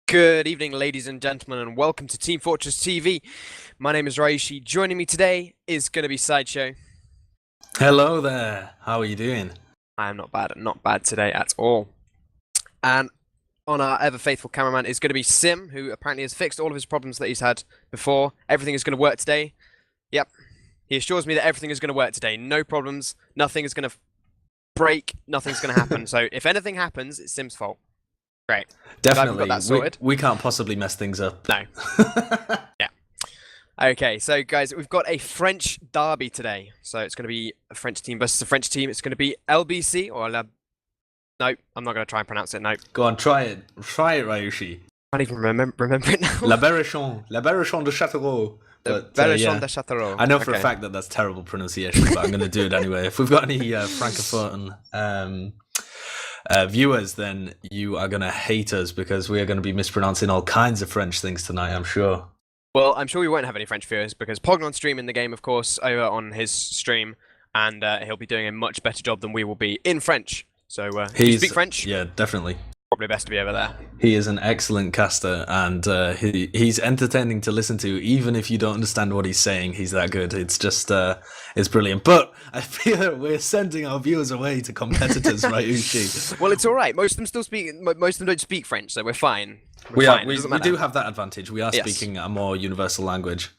Good evening, ladies and gentlemen, and welcome to Team Fortress TV. My name is Ryushi. Joining me today is going to be Sideshow. Hello there. How are you doing? I am not bad today at all. And on our ever faithful cameraman is going to be Sim, who apparently has fixed all of his problems that he's had before. Everything is going to work today. Yep. He assures me that everything is going to work today. No problems. Nothing is going to break. Nothing's going to happen. So if anything happens, it's Sim's fault. Great. Definitely. Got that sorted. We can't possibly mess things up. No. Yeah. Okay, so guys, we've got a French derby today. So it's going to be a French team versus a French team. It's going to be LBC or La... No, I'm not going to try and pronounce it. No. Go on, try it. Try it, Ryushi. I can't even remember it now. La Berrichonne de Châteauroux. Berrichonne de Châteauroux. I know for a fact that that's terrible pronunciation, but I'm going to do it anyway. If we've got any Francophone viewers, then you are going to hate us because we are going to be mispronouncing all kinds of French things tonight, I'm sure. Well, I'm sure we won't have any French viewers because Pognon's streaming the game, of course, over on his stream, and he'll be doing a much better job than we will be in French. So, do you speak French? Yeah, definitely. Probably best to be over there. He is an excellent caster, and he's entertaining to listen to, even if you don't understand what he's saying. He's that good. It's just, it's brilliant. But I feel that we're sending our viewers away to competitors, right, Uchi? Well, it's all right. Most of them still speak. Most of them don't speak French, so we're fine. We do have that advantage. We are speaking a more universal language.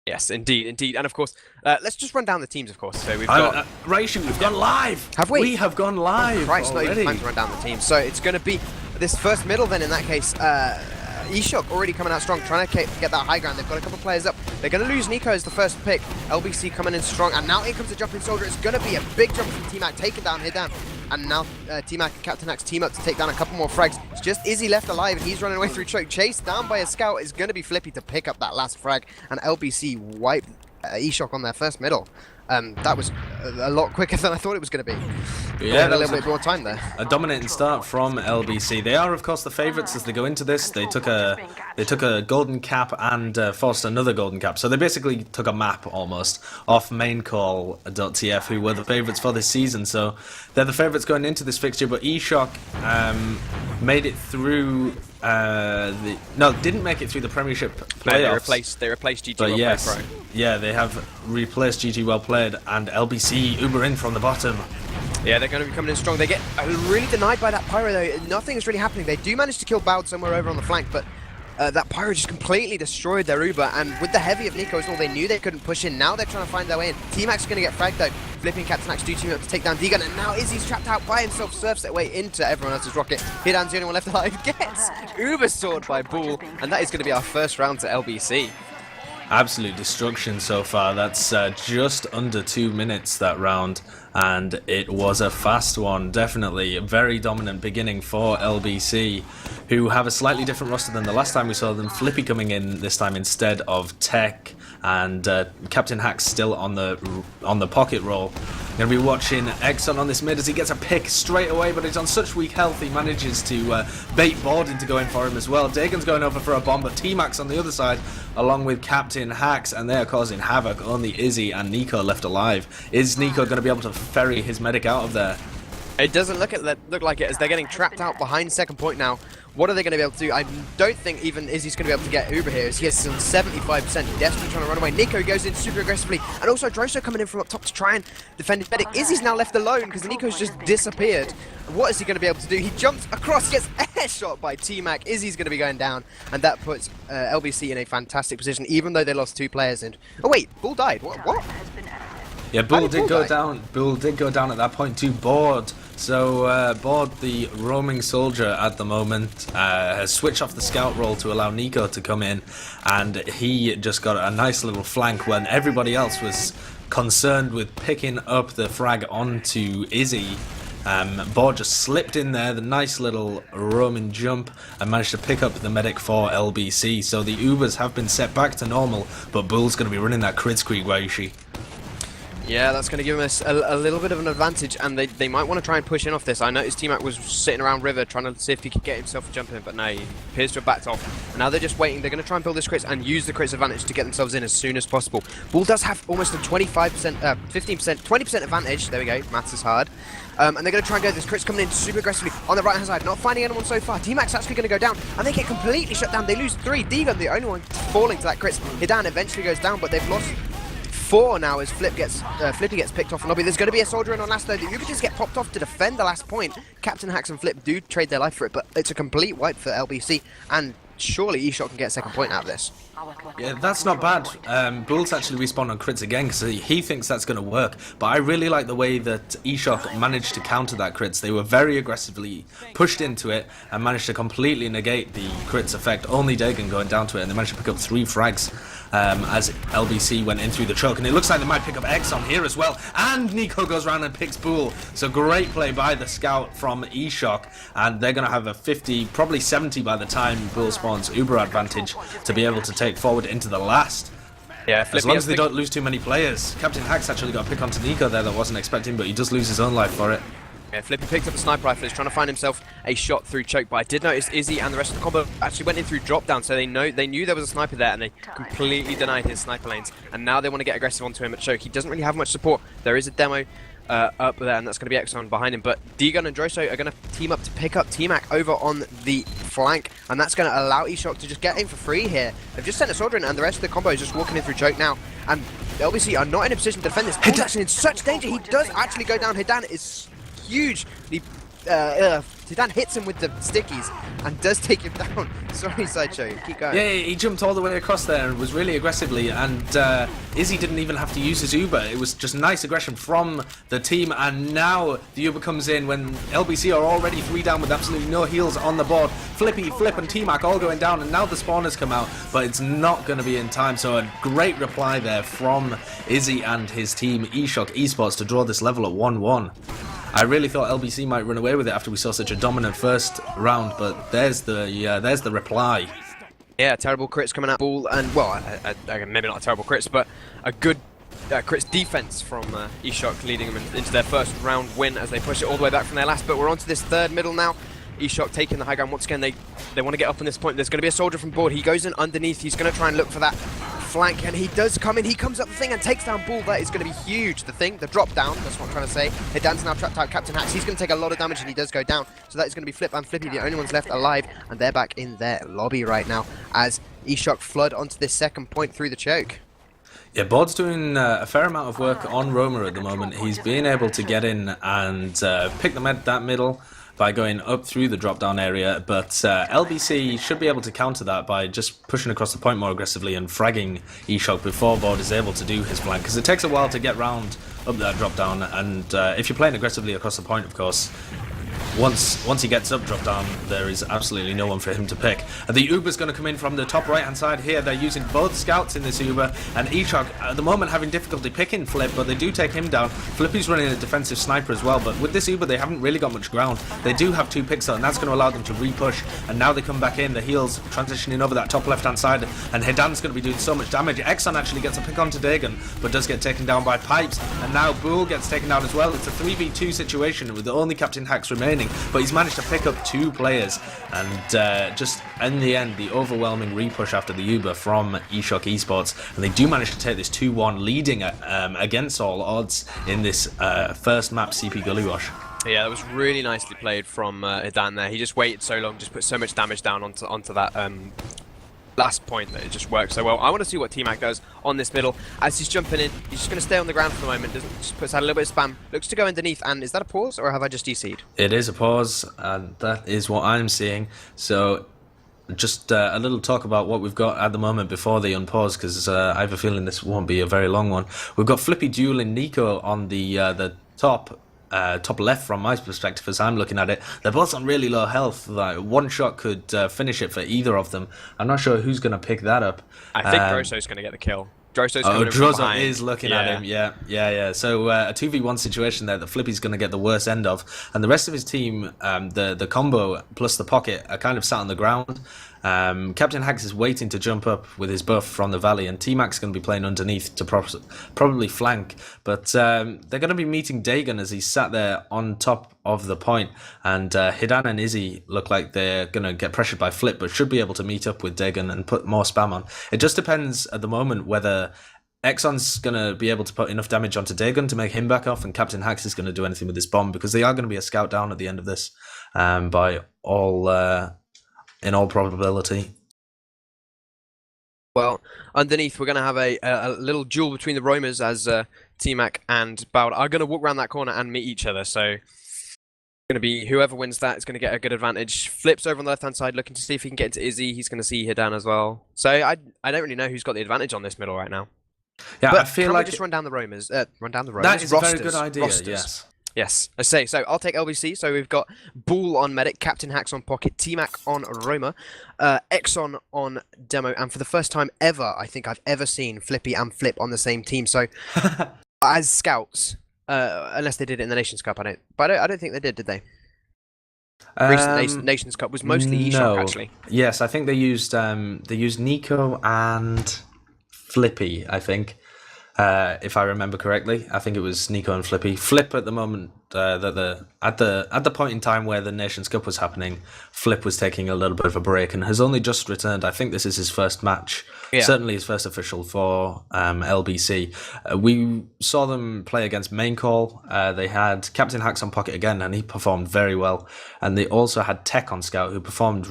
Yes, indeed. And of course, let's just run down the teams, of course. So we've got... Ryushi, we've gone live! Have we? We have gone live Christ, not already. even time to run down the teams. So it's going to be this first middle then, in that case. eShock already coming out strong, trying to get that high ground. They've got a couple players up. They're going to lose Nico as the first pick. LBC coming in strong. And now here comes the jumping soldier. It's going to be a big jump from T-Mac. Take it down, hit down. And now T-Mac and Captain Axe team up to take down a couple more frags. It's just Izzy left alive, and he's running away through choke. Chased down by a scout. Is going to be Flippy to pick up that last frag. And LBC wiped eShock on their first middle. That was a lot quicker than I thought it was going to be. Yeah, a little bit more time there. A dominating start from LBC. They are, of course, the favourites as they go into this. They took a golden cap and forced another golden cap. So they basically took a map almost off maincall.tf, who were the favourites for this season. So they're the favourites going into this fixture. But eShock made it through. Didn't make it through the Premiership playoffs. They replaced GT Well yes, Played Pro. Yeah, they have replaced GT Well Played and LBC Uber in from the bottom. Yeah, they're going to be coming in strong. They get really denied by that Pyro though. Nothing is really happening. They do manage to kill Bowd somewhere over on the flank, but that Pyro just completely destroyed their Uber, and with the heavy of Nico as well, they knew they couldn't push in. Now they're trying to find their way in. T-Max is going to get fragged though. Flipping Captain Axe do team up to take down D-Gun, and now Izzy's trapped out by himself, surfs their way into everyone else's rocket. Hidan's the only one left alive, gets Uber sword by Bull, and that is going to be our first round to LBC. Absolute destruction so far. That's just under 2 minutes, that round, and it was a fast one. Definitely a very dominant beginning for LBC, who have a slightly different roster than the last time we saw them. Flippy coming in this time instead of Tech, and Captain Hack's still on the pocket roll. Going to be watching Exxon on this mid as he gets a pick straight away, but he's on such weak health he manages to bait Board into going for him as well. Dagon's going over for a bomb, but T-Max on the other side along with Captain Hacks, and they are causing havoc. Only Izzy and Nico left alive. Is Nico going to be able to ferry his medic out of there? It doesn't look like it, as they're getting trapped out behind second point now. What are they going to be able to do? I don't think even Izzy's going to be able to get Uber here, as he has some 75%. Desperately trying to run away. Nico goes in super aggressively, and also Droso coming in from up top to try and defend his medic. Izzy's now left alone because Nico's just disappeared. What is he going to be able to do? He jumps across, gets airshot by T-Mac. Izzy's going to be going down, and that puts LBC in a fantastic position, even though they lost 2 players in. Oh wait, Bull died. What? Yeah, Bull did go down. Bull did go down at that point to Board. So Board, the roaming soldier at the moment, has switched off the scout role to allow Nico to come in, and he just got a nice little flank when everybody else was concerned with picking up the frag onto Izzy. Board just slipped in there, the nice little roaming jump, and managed to pick up the medic for LBC. So the Ubers have been set back to normal, but Bull's going to be running that crit squeak, Ryushi. Yeah, that's going to give us a little bit of an advantage, and they might want to try and push in off this. I noticed T-Mac was sitting around River trying to see if he could get himself a jump in, but no, he appears to have backed off. And now they're just waiting. They're going to try and build this crits and use the crits advantage to get themselves in as soon as possible. Bull does have almost a 25%, 15%, 20% advantage. There we go. Maths is hard. And they're going to try and go. This crit's coming in super aggressively on the right-hand side, not finding anyone so far. T-Mac's actually going to go down, and they get completely shut down. They lose 3. D-Gun, the only one falling to that crits. Hidan eventually goes down, but they've lost 4 now as Flippy gets picked off in lobby. There's going to be a soldier in on last though. The Uber just get popped off to defend the last point. Captain Hacks and Flip do trade their life for it, but it's a complete wipe for LBC, and surely eShot can get a second point out of this. Yeah, that's not bad. Bulls actually respawn on crits again because he thinks that's going to work. But I really like the way that eShock managed to counter that crits. They were very aggressively pushed into it and managed to completely negate the crits effect. Only Dagon going down to it, and they managed to pick up 3 frags as LBC went in through the choke. And it looks like they might pick up X on here as well. And Nico goes around and picks Bull. So great play by the scout from eShock. And they're going to have a 50, probably 70 by the time Bull spawns Uber advantage to be able to take forward into the last. Yeah, as long as they don't lose too many players. Captain Hacks actually got a pick onto Nico there that wasn't expecting, but he does lose his own life for it. Yeah, Flippy picked up a sniper rifle. He's trying to find himself a shot through choke, but I did notice Izzy and the rest of the combo actually went in through drop down, so they knew there was a sniper there, and they completely denied his sniper lanes. And now they want to get aggressive onto him at choke. He doesn't really have much support. There is a demo up there, and that's going to be Exxon behind him. But D-Gun and Droso are going to team up to pick up T-Mac over on the flank, and that's going to allow eShock to just get in for free here. They've just sent a soldier in, and the rest of the combo is just walking in through choke now. And LBC are not in a position to defend this. Bull's actually in such danger. He does actually go down. Hidan is huge. Hidan hits him with the stickies and does take him down. Sorry, Sideshow, keep going. Yeah, he jumped all the way across there and was really aggressively, and Izzy didn't even have to use his Uber. It was just nice aggression from the team, and now the Uber comes in when LBC are already 3 down with absolutely no heals on the board. Flippy, Flip and T-Mac all going down, and now the spawners come out, but it's not going to be in time. So a great reply there from Izzy and his team, eShock Esports, to draw this level at 1-1. I really thought LBC might run away with it after we saw such a dominant first round, but there's the reply. Yeah, terrible crits coming out Bull, and well, maybe not a terrible crits, but a good crits defense from eShock, leading them into their first round win as they push it all the way back from their last. But we're on to this third middle now. eShock taking the high ground once again. They want to get up on this point. There's going to be a soldier from board. He goes in underneath. He's going to try and look for that flank, and he does come in. He comes up the thing and takes down Bull. That is going to be huge. The drop down, that's what I'm trying to say. Hidan's now trapped out Captain Hacks. He's going to take a lot of damage, and he does go down. So that is going to be Flip and Flippy, the only ones left alive, and they're back in their lobby right now as eShock flood onto this second point through the choke. Yeah, Bod's doing a fair amount of work on Romer at the moment. He's being able to get in and pick that middle by going up through the drop-down area, but LBC should be able to counter that by just pushing across the point more aggressively and fragging eShock before Bod is able to do his flank, because it takes a while to get round up that drop-down, and if you're playing aggressively across the point, of course, once he gets up drop down, there is absolutely no one for him to pick. And the Uber's going to come in from the top right hand side here. They're using both scouts in this Uber, and eShock at the moment having difficulty picking Flip, but they do take him down. Flippy's running a defensive sniper as well, but with this Uber they haven't really got much ground. They do have 2 picks, and that's going to allow them to re-push, and now they come back in, the heels transitioning over that top left hand side, and Hidan's going to be doing so much damage. Exxon actually gets a pick onto Dagon, but does get taken down by Pipes, and now Bull gets taken down as well. It's a 3v2 situation with the only Captain Hacks remaining, but he's managed to pick up 2 players, and just in the end the overwhelming repush after the Uber from eShock Esports, and they do manage to take this 2-1 leading against all odds in this first map CP Gully Wash. Yeah, that was really nicely played from Hidan there. He just waited so long, just put so much damage down onto that last point that it just worked so well. I want to see what T-Mac does on this middle. As he's jumping in, he's just going to stay on the ground for the moment. Just puts out a little bit of spam. Looks to go underneath, and is that a pause, or have I just DC'd? It is a pause, and that is what I'm seeing. So just a little talk about what we've got at the moment before they unpause, because I have a feeling this won't be a very long one. We've got Flippy dueling Nico on the top left from my perspective as I'm looking at it. They're both on really low health. Like, one shot could finish it for either of them. I'm not sure who's going to pick that up. I think Droso's going to get the kill. Drosso's Oh, coming in from Drozo behind. is looking at him. Yeah. So a 2v1 situation there that Flippy's going to get the worst end of. And the rest of his team, the combo plus the pocket, are kind of sat on the ground. Captain Hax is waiting to jump up with his buff from the valley, and T-Mac's going to be playing underneath to probably flank. But they're going to be meeting Dagon as he's sat there on top of the point. And Hidan and Izzy look like they're going to get pressured by Flip, but should be able to meet up with Dagon and put more spam on. It just depends at the moment whether Exxon's going to be able to put enough damage onto Dagon to make him back off, and Captain Hax is going to do anything with this bomb, because they are going to be a scout down at the end of this by all... in all probability. Well, underneath, we're going to have a little duel between the roamers as T-Mac and Bowd are going to walk around that corner and meet each other. So it's going to be whoever wins that is going to get a good advantage. Flips over on the left-hand side, looking to see if he can get into Izzy. He's going to see Hidan as well. So I don't really know who's got the advantage on this middle right now. Yeah, but I feel can like we just run down the roamers? That is a very good idea. Rosters. Yes, I say. So I'll take LBC. So we've got Bull on Medic, Captain Hax on Pocket, T-Mac on Roma, Exxon on Demo, and for the first time ever, I think I've ever seen Flippy and Flip on the same team. So as scouts, unless they did it in the Nations Cup, I don't think they did they? Recent Nations Cup was mostly eShock, actually. Yes, I think they used Nico and Flippy, I think. If I remember correctly, I think it was Nico and Flippy. Flip at the moment, at the point in time where the Nations Cup was happening, Flip was taking a little bit of a break and has only just returned. I think this is his first match, certainly his first official for LBC. We saw them play against Main Call. They had Captain Hax on Pocket again, and he performed very well. And they also had Tech on Scout, who performed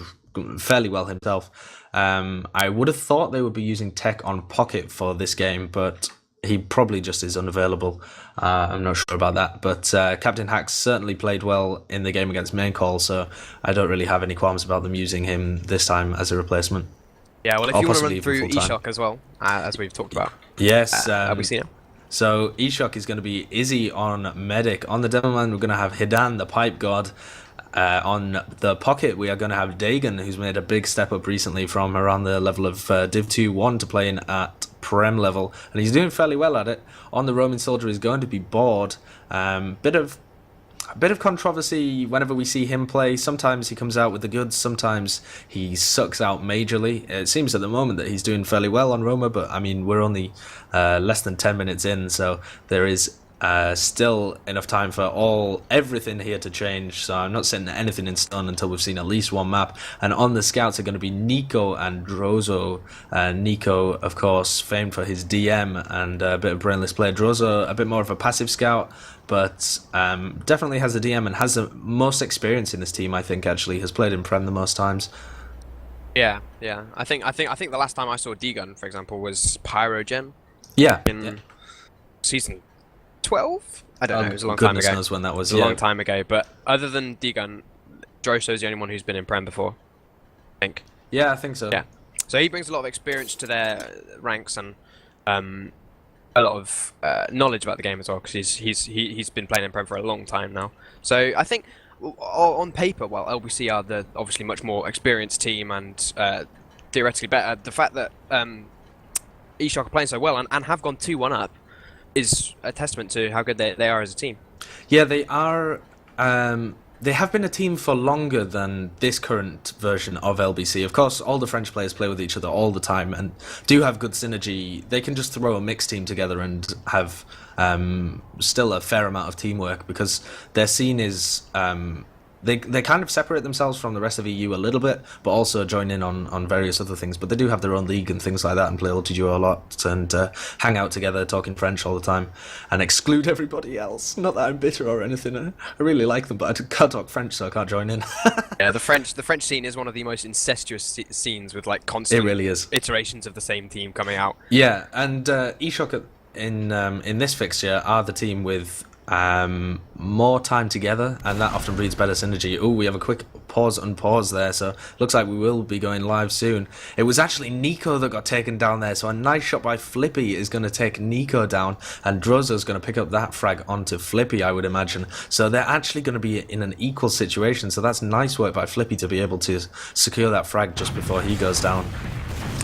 fairly well himself. I would have thought they would be using Tech on Pocket for this game, but he probably just is unavailable. I'm not sure about that. But Captain Hax certainly played well in the game against Main Call, so I don't really have any qualms about them using him this time as a replacement. Yeah, well, if you want to run through eShock as well, as we've talked about. Yes. Have we seen it? So eShock is going to be Izzy on Medic. On the demo man, we're going to have Hidan, the Pipe God. On the Pocket, we are going to have Dagon, who's made a big step up recently from around the level of Div 2-1 to playing at Prem level, and he's doing fairly well at it. On the Roman Soldier is going to be Bored. Bit of controversy whenever we see him play. Sometimes he comes out with the goods, sometimes he sucks out majorly. It seems at the moment that he's doing fairly well on Roma, but I mean, we're only less than 10 minutes in, so there is still enough time for everything here to change, so I'm not setting anything in stone until we've seen at least one map. And on the scouts are going to be Nico and Drozo. Nico, of course, famed for his DM and a bit of brainless play. Drozo, a bit more of a passive scout, but definitely has the DM and has the most experience in this team. I think actually has played in Prem the most times. Yeah. I think the last time I saw D-Gun, for example, was Pyrogen. Yeah. In season 12? I don't know, it was a long time ago. Goodness knows when that was. It was a long time ago, but other than D-Gun, Drosso's the only one who's been in Prem before, I think. Yeah, I think so. Yeah. So he brings a lot of experience to their ranks and a lot of knowledge about the game as well, because he's been playing in Prem for a long time now. So I think on paper, well, LBC are the obviously much more experienced team and theoretically better. The fact that eShock are playing so well and have gone 2-1 up is a testament to how good they are as a team. Yeah, they are. They have been a team for longer than this current version of LBC. Of course, all the French players play with each other all the time and do have good synergy. They can just throw a mixed team together and have still a fair amount of teamwork, because their scene is... They kind of separate themselves from the rest of EU a little bit, but also join in on various other things. But they do have their own league and things like that, and play Ulti-Duo a lot, and hang out together, talking French all the time, and exclude everybody else. Not that I'm bitter or anything. I really like them, but I can't talk French, so I can't join in. Yeah, the French scene is one of the most incestuous scenes, with like constant iterations of the same team coming out. Yeah, and eShock in this fixture are the team with more time together, and that often breeds better synergy. Oh, we have a quick unpause there, so looks like we will be going live soon. It was actually Nico that got taken down there, so a nice shot by Flippy is going to take Nico down, and Drozo's going to pick up that frag onto Flippy, I would imagine. So they're actually going to be in an equal situation, so that's nice work by Flippy to be able to secure that frag just before he goes down.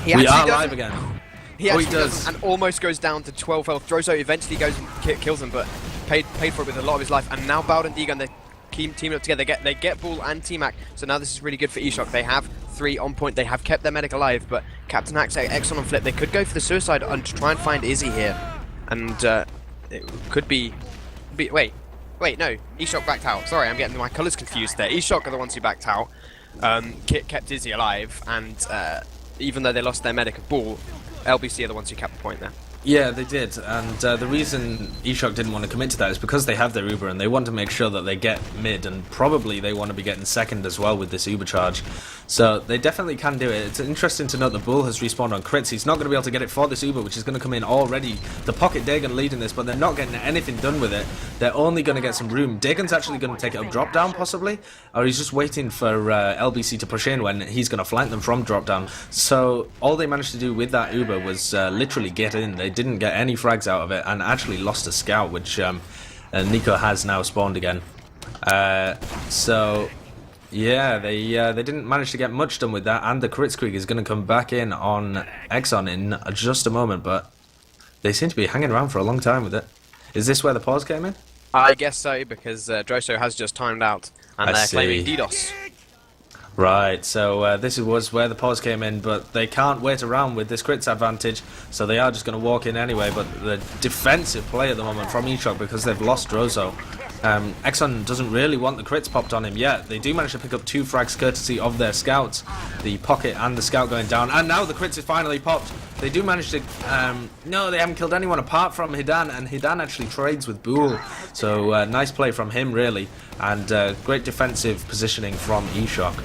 We are live again. He actually does, and almost goes down to 12 health. Drozo eventually goes and kills him, but paid for it with a lot of his life. And now Bowd and Deegan, they team up together. They get Bull and T-Mac, so now this is really good for eShock. They have 3 on point. They have kept their medic alive, but Captain Axe, Exxon and Flip, they could go for the suicide and to try and find Izzy here. And it could be... Wait, no. eShock backed out. Sorry, I'm getting my colours confused there. eShock are the ones who backed out. Kept Izzy alive, and even though they lost their medic and Bull, LBC are the ones who kept the point there. Yeah, they did, and the reason eShock didn't want to commit to that is because they have their Uber and they want to make sure that they get mid, and probably they want to be getting second as well with this Uber charge. So they definitely can do it. It's interesting to note that Bull has respawned on crits. He's not going to be able to get it for this Uber, which is going to come in already. The Pocket Dagon leading this, but they're not getting anything done with it. They're only going to get some room. Dagon's actually going to take it up drop down, possibly, or he's just waiting for LBC to push in when he's going to flank them from drop down. So all they managed to do with that Uber was literally get in. They didn't get any frags out of it and actually lost a scout, which Nico has now spawned again. So yeah, they didn't manage to get much done with that, and the Kritzkrieg is going to come back in on Exxon in just a moment, but they seem to be hanging around for a long time with it. Is this where the pause came in? I guess so, because Droso has just timed out, and they're claiming DDoS. Right, so this was where the pause came in, but they can't wait around with this crits advantage, so they are just going to walk in anyway. But the defensive play at the moment from eShock, because they've lost Drozo. Exxon doesn't really want the crits popped on him yet. They do manage to pick up 2 frags courtesy of their scouts, the Pocket and the scout going down, and now the crits is finally popped. They do manage to... no, they haven't killed anyone apart from Hidan, and Hidan actually trades with Bool. So nice play from him, really, and great defensive positioning from eShock.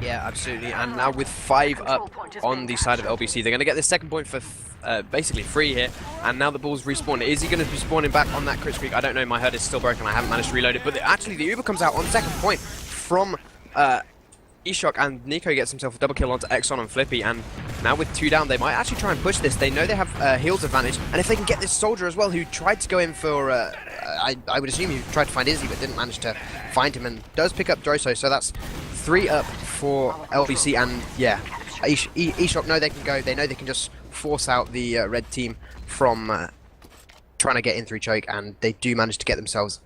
Yeah, absolutely. And now with 5 up on the side of LBC, they're going to get this second point for basically free here. And now the Bull's respawned. Is he going to be spawning back on that crit streak? I don't know. My HUD is still broken. I haven't managed to reload it. But actually, the Uber comes out on second point from eShock, and Nico gets himself a double kill onto Exxon and Flippy. And now with 2 down, they might actually try and push this. They know they have heals advantage. And if they can get this soldier as well, who tried to go in for... I would assume he tried to find Izzy, but didn't manage to find him, and does pick up Droso. So that's 3 up for LBC, and yeah, eShock know they can go. They know they can just force out the red team from trying to get in through choke, and they do manage to get themselves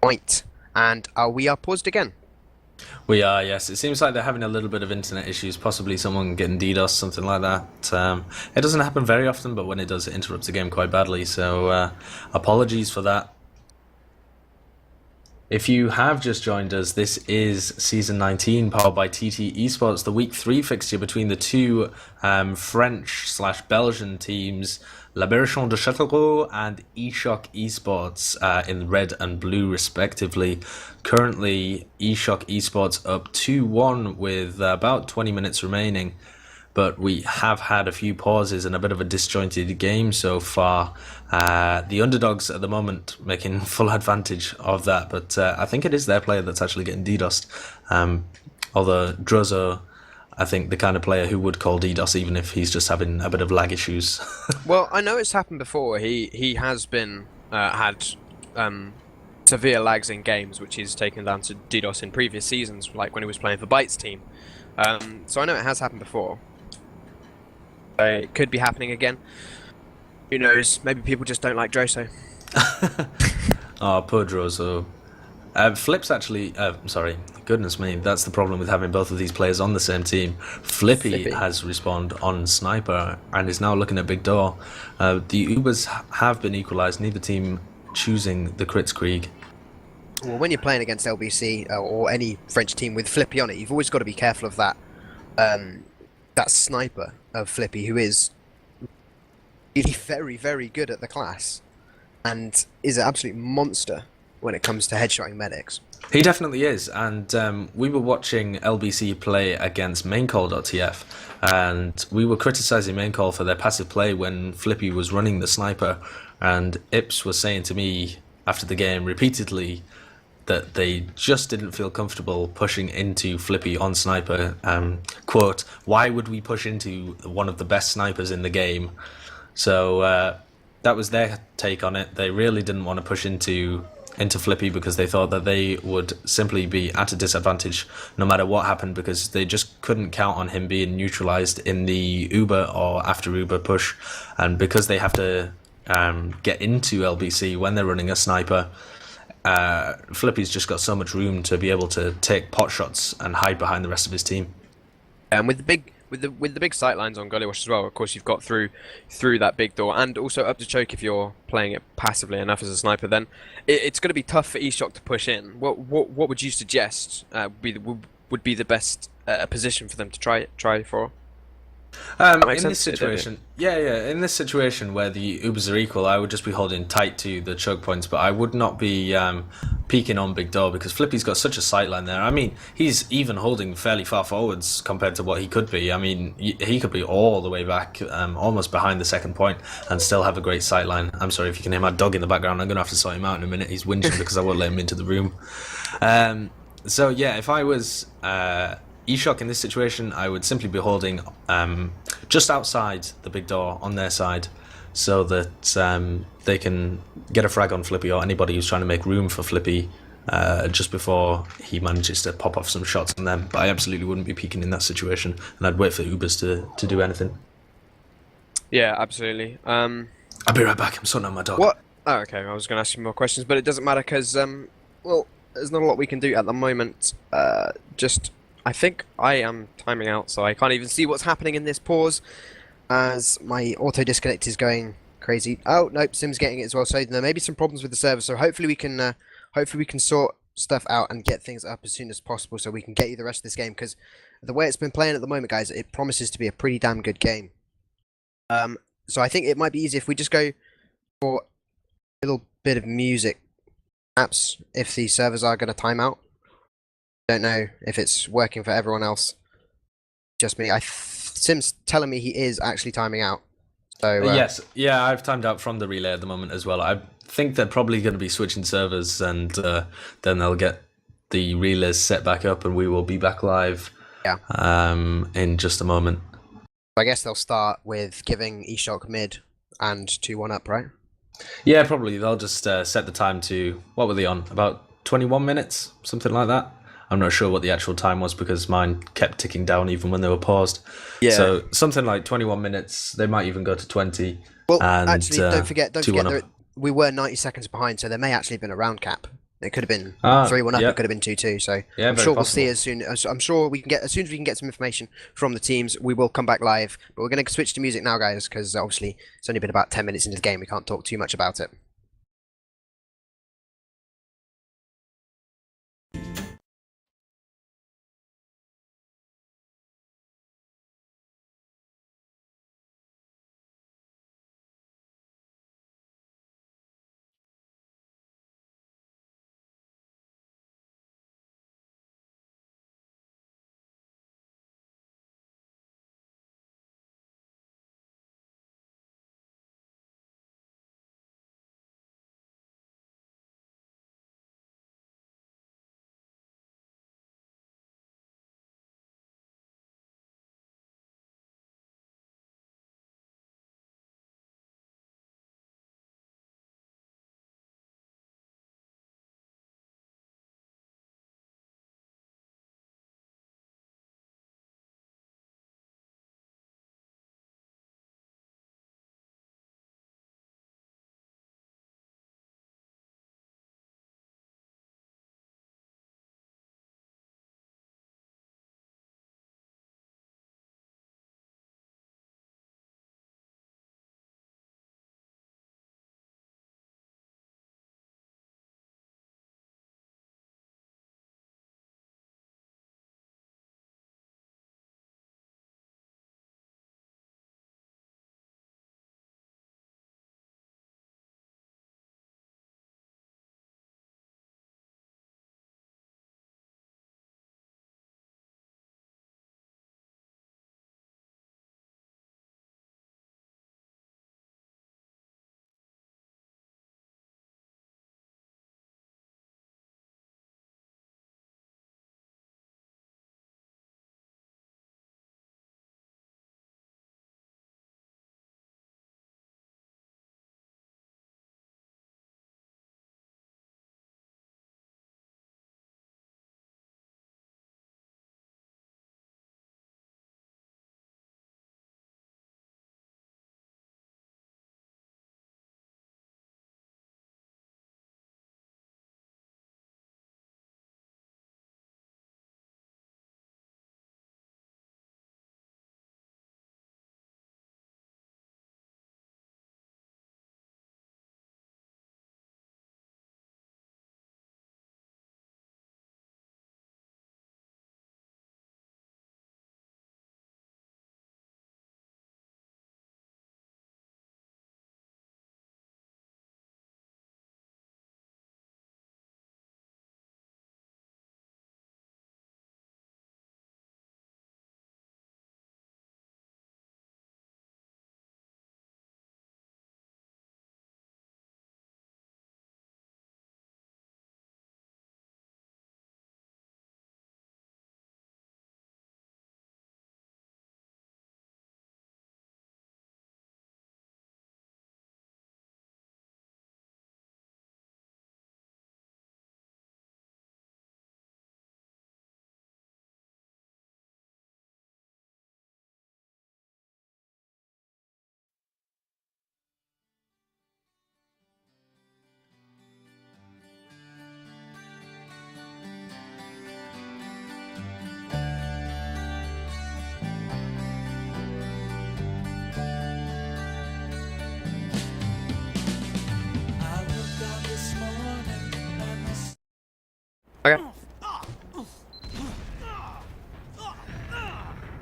point. And we are paused again. We are, yes. It seems like they're having a little bit of internet issues, possibly someone getting DDoS, something like that. It doesn't happen very often, but when it does, it interrupts the game quite badly, so apologies for that. If you have just joined us, this is Season 19, powered by TT Esports, the Week 3 fixture between the 2 French/Belgian teams, La Berrichonne de Châteauroux and eShock Esports in red and blue respectively. Currently, eShock Esports up 2-1 with about 20 minutes remaining, but we have had a few pauses and a bit of a disjointed game so far. The underdogs at the moment making full advantage of that, but I think it is their player that's actually getting DDoSed. Although Drozo, I think the kind of player who would call DDoS even if he's just having a bit of lag issues. Well, I know it's happened before. He has been had severe lags in games, which he's taken down to DDoS in previous seasons, like when he was playing for Bytes team. So I know it has happened before. It could be happening again. Who knows? Maybe people just don't like Droso. Oh, poor Drozo. Flip's actually... sorry, goodness me, that's the problem with having both of these players on the same team. Flippy has respawned on Sniper and is now looking at Big Door. The Ubers have been equalised, neither team choosing the Kritzkrieg. Well, when you're playing against LBC or any French team with Flippy on it, you've always got to be careful of that. That Sniper of Flippy, who is really very, very good at the class and is an absolute monster when it comes to headshotting medics. He definitely is, and we were watching LBC play against maincall.tf, and we were criticising maincall for their passive play when Flippy was running the Sniper, and Ips was saying to me after the game repeatedly that they just didn't feel comfortable pushing into Flippy on Sniper. Quote, why would we push into one of the best snipers in the game? So that was their take on it. They really didn't want to push into into Flippy because they thought that they would simply be at a disadvantage no matter what happened, because they just couldn't count on him being neutralized in the Uber or after Uber push. And because they have to get into LBC when they're running a sniper, Flippy's just got so much room to be able to take pot shots and hide behind the rest of his team. And with the big sight lines on Gullywash as well, of course you've got through that big door, and also up to choke if you're playing it passively enough as a sniper. Then it's going to be tough for eShock to push in. What would you suggest would be the best position for them to try for? In this situation, in this situation where the Ubers are equal, I would just be holding tight to the choke points, but I would not be peeking on Big Door because Flippy's got such a sight line there. I mean, he's even holding fairly far forwards compared to what he could be. I mean, he could be all the way back, almost behind the second point, and still have a great sight line. I'm sorry if you can hear my dog in the background. I'm going to have to sort him out in a minute. He's whinging because I won't let him into the room. So yeah, if I was eShock in this situation, I would simply be holding just outside the big door on their side so that they can get a frag on Flippy or anybody who's trying to make room for Flippy just before he manages to pop off some shots on them. But I absolutely wouldn't be peeking in that situation, and I'd wait for Ubers to do anything. Yeah, absolutely. I'll be right back. I'm sorting out my dog. What? Oh, okay. I was going to ask you more questions, but it doesn't matter because, well, there's not a lot we can do at the moment. I think I am timing out, so I can't even see what's happening in this pause as my auto disconnect is going crazy. Oh, nope, Sim's getting it as well, so there may be some problems with the server, so hopefully we can sort stuff out and get things up as soon as possible so we can get you the rest of this game, because the way it's been playing at the moment, guys, it promises to be a pretty damn good game. So I think it might be easy if we just go for a little bit of music, perhaps, if the servers are going to time out. Don't know if it's working for everyone else. Just me. Sim's telling me he is actually timing out. So yes, yeah, I've timed out from the relay at the moment as well. I think they're probably going to be switching servers, and then they'll get the relays set back up, and we will be back live. Yeah. In just a moment. I guess they'll start with giving eShock mid and 2-1 up, right? Yeah, probably. They'll just set the time to, what were they on? About 21 minutes, something like that. I'm not sure what the actual time was because mine kept ticking down even when they were paused. Yeah. So something like 21 minutes. They might even go to 20. Well, and, actually, don't forget, we were 90 seconds behind, so there may actually have been a round cap. It could have been 3-1 up. Yep. It could have been 2-2. So yeah, I'm sure we'll see as soon as we can get some information from the teams. We will come back live. But we're going to switch to music now, guys, because obviously it's only been about 10 minutes into the game. We can't talk too much about it.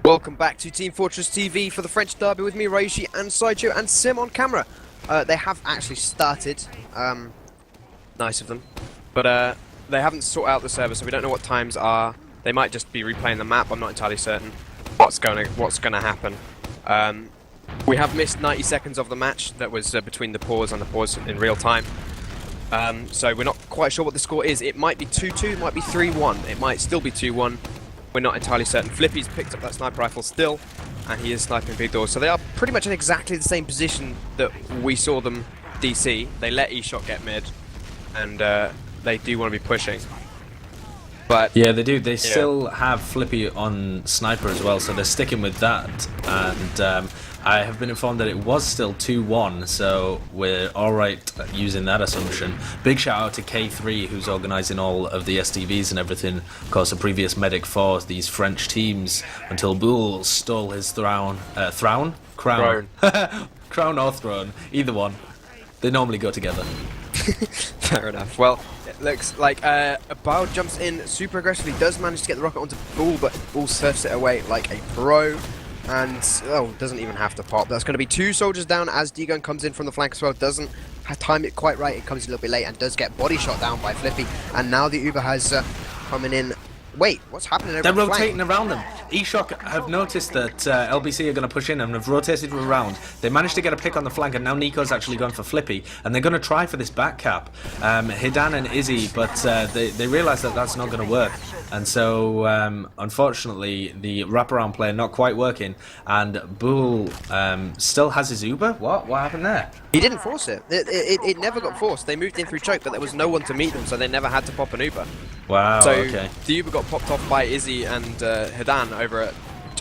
Welcome back to Team Fortress TV for the French derby with me, Ryushi, and Sideshow, and Sim on camera. They have actually started. Nice of them. But they haven't sorted out the server, so we don't know what times are. They might just be replaying the map. I'm not entirely certain what's gonna happen. We have missed 90 seconds of the match that was between the pause and the pause in real time. So we're not quite sure what the score is. It might be 2-2, it might be 3-1, it might still be 2-1. We're not entirely certain. Flippy's picked up that sniper rifle still, and he is sniping big doors. So they are pretty much in exactly the same position that we saw them DC. They let eShot get mid, and they do want to be pushing. But yeah, they do. They still have Flippy on sniper as well, so they're sticking with that. And I have been informed that it was still 2-1, so we're alright using that assumption. Big shout out to K3, who's organising all of the STVs and everything. Of course, a previous medic for these French teams until Boule stole his crown. Crown or throne, either one. They normally go together. Fair enough. Well, it looks like Bao jumps in super aggressively, does manage to get the rocket onto Boule, but Boule surfs it away like a pro. And, doesn't even have to pop. That's going to be 2 soldiers down as D-Gun comes in from the flank as well. Doesn't time it quite right. It comes a little bit late and does get body shot down by Flippy. And now the Uber has coming in. Wait, what's happening over They're the rotating flank? around them. eShock have noticed that LBC are going to push in and have rotated around. They managed to get a pick on the flank, and now Nico's actually gone for Flippy, and they're going to try for this back cap. Hidan and Izzy, but they realise that that's not going to work. And so, unfortunately, the wraparound play not quite working, and Boule still has his Uber? What happened there? He didn't force it. It never got forced. They moved in through choke, but there was no one to meet them, so they never had to pop an Uber. Wow, so okay. The Uber got popped off by Izzy and Hidan over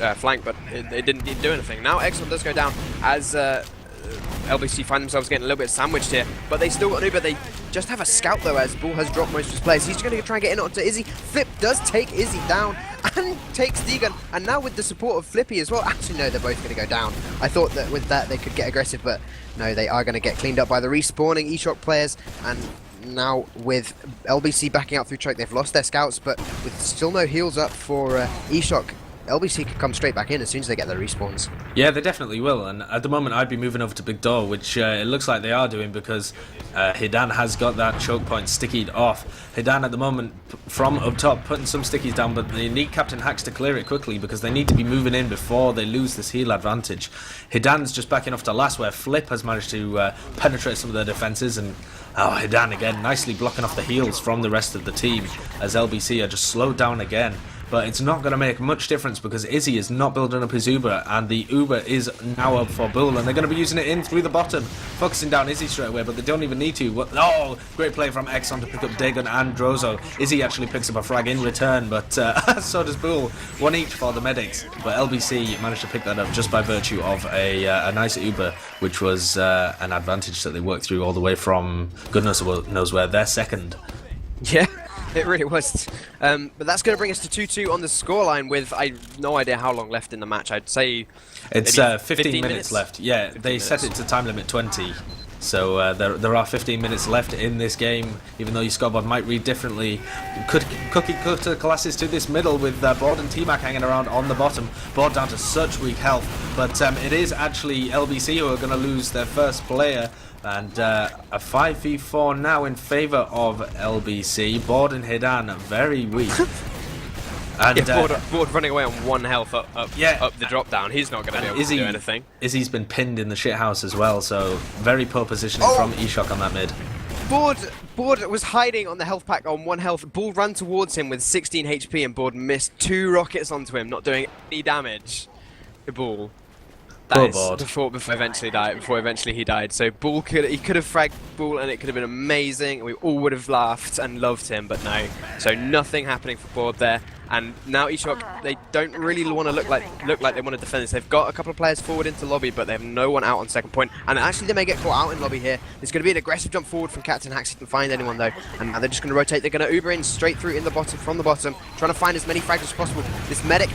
at flank, but it didn't do anything. Now Exxon does go down as LBC find themselves getting a little bit sandwiched here, but they still got an Uber. They just have a scout though, as Boule has dropped most of his players. He's going to try and get in onto Izzy. Flip does take Izzy down and takes D-Gun, and now with the support of Flippy as well. Actually, no, they're both going to go down. I thought that with that they could get aggressive, but no, they are going to get cleaned up by the respawning eShock players. And now with LBC backing out through choke, they've lost their scouts, but with still no heals up for eShock, LBC could come straight back in as soon as they get their respawns. Yeah, they definitely will, and at the moment I'd be moving over to Big Door, which it looks like they are doing, because Hidan has got that choke point stickied off. Hidan at the moment, from up top, putting some stickies down, but they need Captain Hacks to clear it quickly, because they need to be moving in before they lose this heal advantage. Hidan's just backing off to last, where Flip has managed to penetrate some of their defences, and Hidan again nicely blocking off the heals from the rest of the team, as LBC are just slowed down again. But it's not going to make much difference, because Izzy is not building up his Uber, and the Uber is now up for Boule, and they're going to be using it in through the bottom, focusing down Izzy straight away, but they don't even need to. Oh, great play from Exxon to pick up Dagon and Drozo. Izzy actually picks up a frag in return, but so does Boule. 1 each for the medics, but LBC managed to pick that up just by virtue of a nice Uber, which was an advantage that they worked through all the way from goodness knows where. They're second. Yeah. It really was. But that's going to bring us to 2-2 on the scoreline with no idea how long left in the match. I'd say it's 15 minutes left. Yeah, they set it to time limit 20. So there are 15 minutes left in this game, even though your scoreboard might read differently. Cookie cutter classes to this middle with Board and T-Mac hanging around on the bottom. Board down to such weak health. But it is actually LBC who are going to lose their first player. And a 5v4 now in favour of LBC. Board and Hidan very weak. And yeah, Board running away on 1 health up the drop down. He's not going to be able to do anything. Izzy's been pinned in the shithouse as well, so very poor positioning from eShock on that mid. Board was hiding on the health pack on 1 health. Boule ran towards him with 16 HP, and Board missed 2 rockets onto him, not doing any damage to Boule. Before eventually he died. So Boule could have fragged Boule, and it could have been amazing. We all would have laughed and loved him, but no. So nothing happening for Board there. And now eShock, they don't really want to look like they want to defend this. They've got a couple of players forward into lobby, but they have no one out on second point. And actually they may get caught out in lobby here. There's going to be an aggressive jump forward from Captain Hacks. He can find anyone though. And now they're just going to rotate. They're going to Uber in straight through in the bottom, from the bottom, trying to find as many frags as possible. This medic,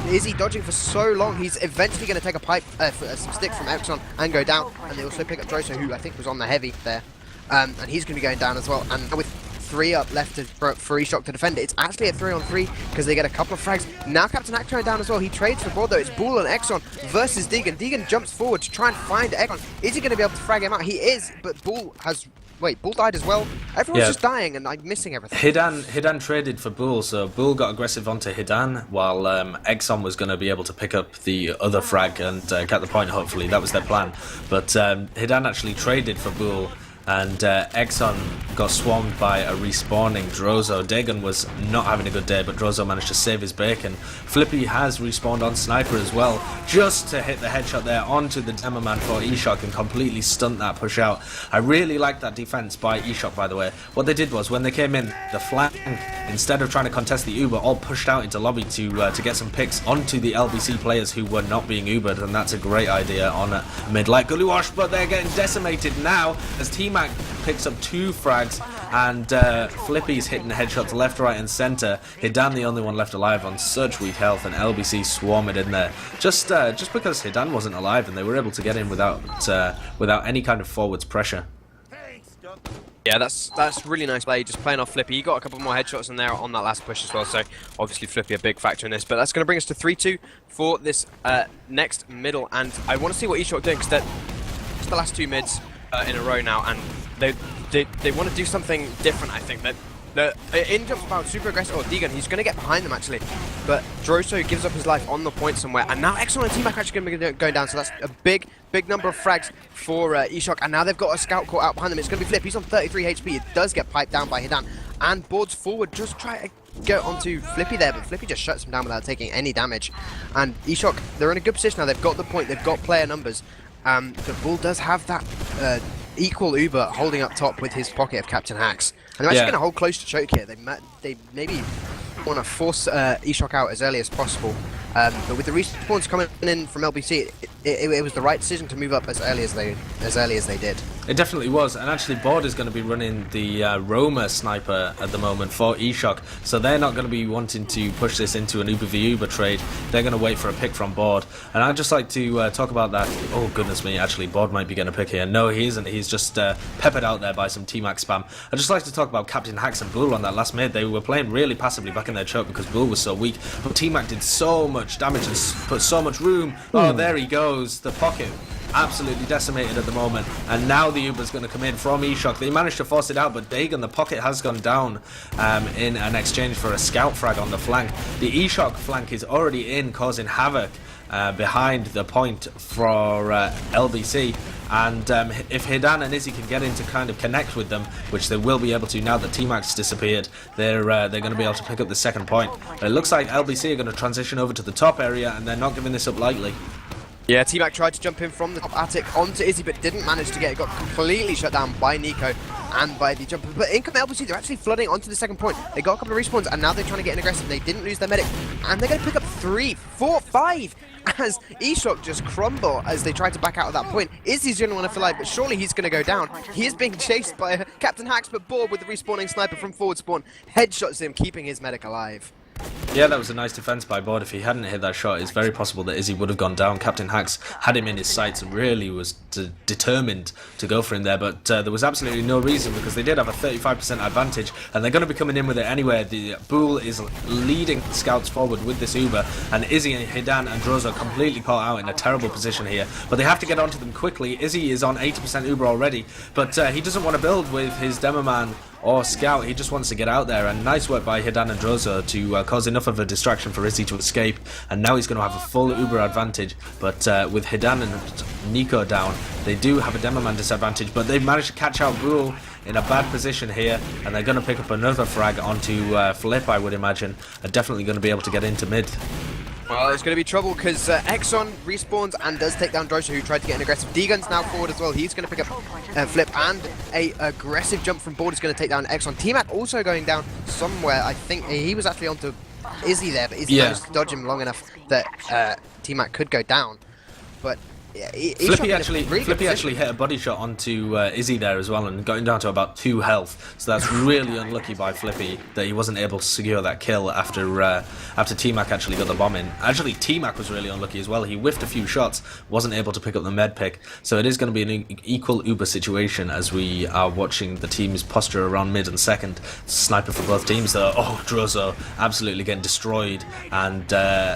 is he dodging for so long? He's eventually going to take a pipe, some stick from Exxon and go down. And they also pick up Droso, who I think was on the heavy there. And he's going to be going down as well. And with 3 up left for eShock to defend it. It's actually a 3-on-3 because they get a couple of frags. Now Captain Hack going down as well. He trades for board though. It's Bull and Exxon versus Deegan. Deegan jumps forward to try and find Exxon. Is he going to be able to frag him out? He is, but Bull has... Wait, Bull died as well? Everyone's just dying and like missing everything. Hidan traded for Bull, so Bull got aggressive onto Hidan, while Exxon was going to be able to pick up the other frag and get the point, hopefully. That was their plan. But Hidan actually traded for Bull, and Exxon got swarmed by a respawning Drozo. Dagon was not having a good day, but Drozo managed to save his bacon. Flippy has respawned on Sniper as well, just to hit the headshot there onto the demo man for eShock and completely stunt that push out. I really like that defense by eShock, by the way. What they did was, when they came in, the flank, instead of trying to contest the Uber, all pushed out into lobby to get some picks onto the LBC players who were not being Ubered, and that's a great idea on a mid like Guluwash, but they're getting decimated now as T-Mac picks up 2 frags, and Flippy's hitting the headshots left, right and centre. Hidan the only one left alive on such weak health, and LBC swarming in there just because Hidan wasn't alive and they were able to get in without any kind of forwards pressure. Yeah, that's really nice play, just playing off Flippy. He got a couple more headshots in there on that last push as well, so obviously Flippy a big factor in this. But that's going to bring us to 3-2 for this next middle, and I want to see what eShock doing, because it's the last 2 mids in a row now, and they want to do something different. I think that in jumps about super aggressive. Oh, Deegan, he's going to get behind them actually, but Droso gives up his life on the point somewhere, and now Exxon and T-Mac actually going to be going down, so that's a big number of frags for eShock, and now they've got a scout caught out behind them. It's going to be Flip. He's on 33 HP. It does get piped down by Hidan, and boards forward, just try to get onto Flippy there, but Flippy just shuts him down without taking any damage. And eShock, they're in a good position now. They've got the point. They've got player numbers. The Bull does have that equal Uber holding up top with his pocket of Captain Hacks. And they're actually going to hold close to choke here. They maybe want to force eShock out as early as possible. But with the respawns coming in from LBC, it was the right decision to move up as early as they did. It definitely was, and actually Board is going to be running the Roma sniper at the moment for eShock, so they're not going to be wanting to push this into an Uber v Uber trade. They're going to wait for a pick from Board, and I'd just like to talk about that. Oh goodness me, actually Board might be getting a pick here. No, he isn't. He's just peppered out there by some T-Mac spam. I'd just like to talk about Captain Hacks and Bull on that last mid. They were playing really passively back in their choke because Bull was so weak, but T-Mac did so much damage and put so much room. Oh, there he goes, the pocket. Absolutely decimated at the moment, and now the Uber's going to come in from eShock. They managed to force it out, but Dagon, the pocket has gone down in an exchange for a scout frag on the flank. The eShock flank is already in, causing havoc behind the point for LBC, and if Hidan and Izzy can get in to kind of connect with them, which they will be able to now that T-Mac's disappeared, they're going to be able to pick up the second point. But it looks like LBC are going to transition over to the top area, and they're not giving this up lightly. Yeah, T-Mac tried to jump in from the top attic onto Izzy, but didn't manage to get it. Got completely shut down by Nico and by the jumper. But in come LBC, they're actually flooding onto the second point. They got a couple of respawns, and now they're trying to get in aggressive. They didn't lose their medic, and they're going to pick up 3, 4, 5 as eShock just crumble as they try to back out of that point. Izzy's the only one to feel alive, but surely he's going to go down. He is being chased by Captain Hacks, but Board with the respawning sniper from forward spawn headshots him, keeping his medic alive. Yeah, that was a nice defense by Board. If he hadn't hit that shot, it's very possible that Izzy would have gone down. Captain Hacks had him in his sights and really was determined to go for him there, but there was absolutely no reason, because they did have a 35% advantage, and they're going to be coming in with it anyway. The Bull is leading scouts forward with this Uber, and Izzy and Hidan and Drozo completely caught out in a terrible position here, but they have to get onto them quickly. Izzy is on 80% Uber already, but he doesn't want to build with his demo man or scout. He just wants to get out there, and nice work by Hidan and Drozo to cause enough of a distraction for Izzy to escape, and now he's going to have a full Uber advantage. But with Hidan and Nico down, they do have a demo man disadvantage, but they've managed to catch out Bull in a bad position here, and they're going to pick up another frag onto Flip, I would imagine. They're definitely going to be able to get into mid. Well, there's going to be trouble because Exxon respawns and does take down Droso, who tried to get an aggressive. Deegan's now forward as well. He's going to pick up Flip, and a aggressive jump from Board is going to take down Exxon. T-Mac also going down somewhere. I think he was actually onto Izzy there, but Izzy managed to dodge him long enough that T-Mac could go down. But Yeah, Flippy actually hit a body shot onto Izzy there as well and got him down to about 2 health. So that's really unlucky by Flippy that he wasn't able to secure that kill after T-Mac actually got the bomb in. Actually, T-Mac was really unlucky as well. He whiffed a few shots, wasn't able to pick up the med pick. So it is going to be an equal Uber situation as we are watching the teams posture around mid and second. Sniper for both teams though. Oh, Drozo absolutely getting destroyed, and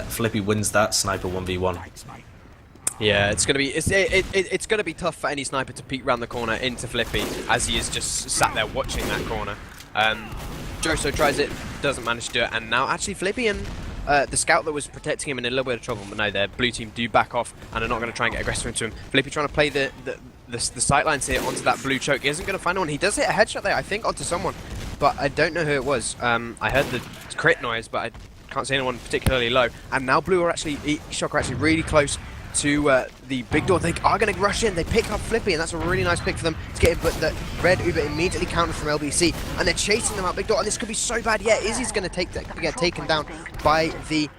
Flippy wins that sniper 1v1. Yeah, it's gonna be tough for any sniper to peek round the corner into Flippy as he is just sat there watching that corner. Joso tries it, doesn't manage to do it, and now actually Flippy and the scout that was protecting him in a little bit of trouble, but no, their blue team do back off and are not going to try and get aggressive into him. Flippy trying to play the sightlines here onto that blue choke. He isn't going to find one. He does hit a headshot there, I think, onto someone, but I don't know who it was. I heard the crit noise, but I can't see anyone particularly low. And now blue are actually, Shock are actually really close to the big door. They are going to rush in. They pick up Flippy, and that's a really nice pick for them to get in, but the red Uber immediately countered from LBC, and they're chasing them out big door, and this could be so bad. Yeah, Izzy's going to get taken down by the